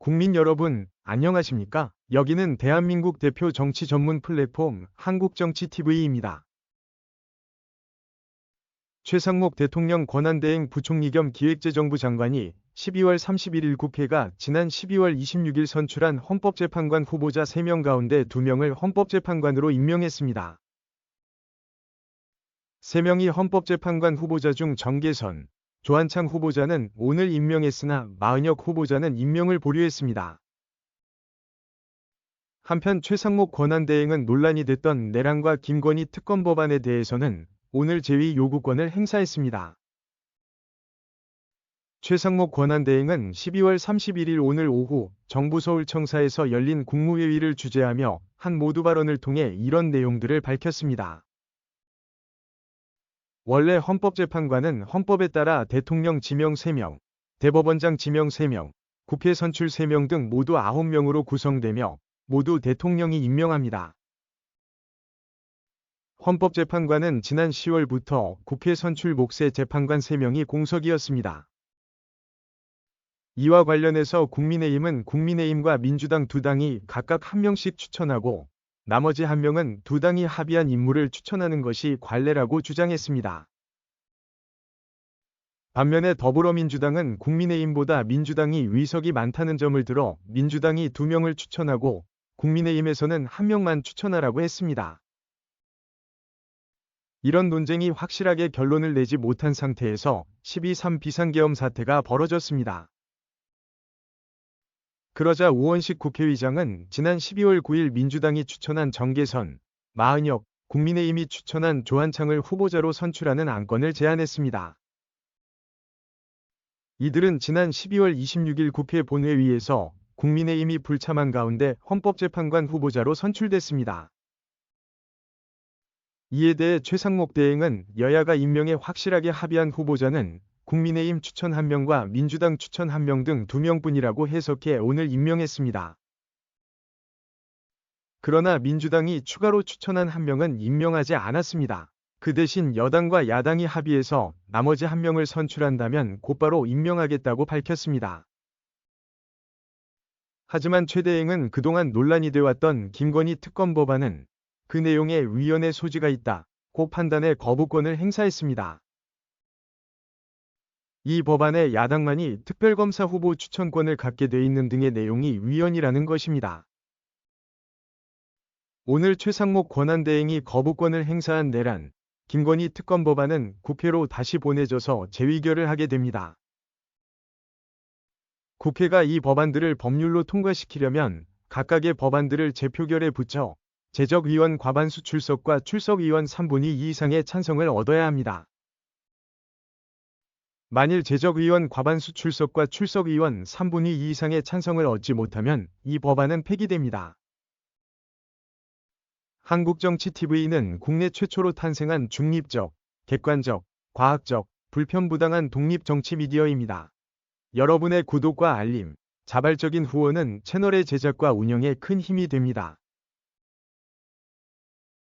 국민 여러분, 안녕하십니까? 여기는 대한민국 대표 정치 전문 플랫폼 한국정치TV입니다. 최상목 대통령 권한대행 부총리 겸 기획재정부 장관이 12월 31일 국회가 지난 12월 26일 선출한 헌법재판관 후보자 3명 가운데 2명을 헌법재판관으로 임명했습니다. 3명이 헌법재판관 후보자 중 정계선, 조한창 후보자는 오늘 임명했으나 마은혁 후보자는 임명을 보류했습니다. 한편 최상목 권한대행은 논란이 됐던 내란과 김건희 특검 법안에 대해서는 오늘 제위 요구권을 행사했습니다. 최상목 권한대행은 12월 31일 오늘 오후 정부 서울청사에서 열린 국무회의를 주재하며 한 모두 발언을 통해 이런 내용들을 밝혔습니다. 원래 헌법재판관은 헌법에 따라 대통령 지명 3명, 대법원장 지명 3명, 국회 선출 3명 등 모두 9명으로 구성되며 모두 대통령이 임명합니다. 헌법재판관은 지난 10월부터 국회 선출 몫의 재판관 3명이 공석이었습니다. 이와 관련해서 국민의힘은 국민의힘과 민주당 두 당이 각각 1명씩 추천하고 나머지 1명은 두 당이 합의한 인물을 추천하는 것이 관례라고 주장했습니다. 반면에 더불어민주당은 국민의힘보다 민주당이 위석이 많다는 점을 들어 민주당이 2명을 추천하고 국민의힘에서는 1명만 추천하라고 했습니다. 이런 논쟁이 확실하게 결론을 내지 못한 상태에서 12.3 비상계엄 사태가 벌어졌습니다. 그러자 우원식 국회의장은 지난 12월 9일 민주당이 추천한 정계선, 마은혁, 국민의힘이 추천한 조한창을 후보자로 선출하는 안건을 제안했습니다. 이들은 지난 12월 26일 국회 본회의에서 국민의힘이 불참한 가운데 헌법재판관 후보자로 선출됐습니다. 이에 대해 최상목 대행은 여야가 임명에 확실하게 합의한 후보자는 국민의힘 추천 1명과 민주당 추천 1명 등 2명뿐이라고 해석해 오늘 임명했습니다. 그러나 민주당이 추가로 추천한 1명은 임명하지 않았습니다. 그 대신 여당과 야당이 합의해서 나머지 1명을 선출한다면 곧바로 임명하겠다고 밝혔습니다. 하지만 최 대행은 그동안 논란이 돼왔던 김건희 특검 법안은 그 내용에 위헌의 소지가 있다고 판단해 거부권을 행사했습니다. 이 법안에 야당만이 특별검사 후보 추천권을 갖게 돼 있는 등의 내용이 위헌이라는 것입니다. 오늘 최상목 권한대행이 거부권을 행사한 내란, 김건희 특검 법안은 국회로 다시 보내져서 재의결을 하게 됩니다. 국회가 이 법안들을 법률로 통과시키려면 각각의 법안들을 재표결에 붙여 제적의원 과반수 출석과 출석의원 3분의 2 이상의 찬성을 얻어야 합니다. 만일 제적의원 과반수 출석과 출석의원 3분의 2 이상의 찬성을 얻지 못하면 이 법안은 폐기됩니다. 한국정치TV는 국내 최초로 탄생한 중립적, 객관적, 과학적, 불편부당한 독립정치 미디어입니다. 여러분의 구독과 알림, 자발적인 후원은 채널의 제작과 운영에 큰 힘이 됩니다.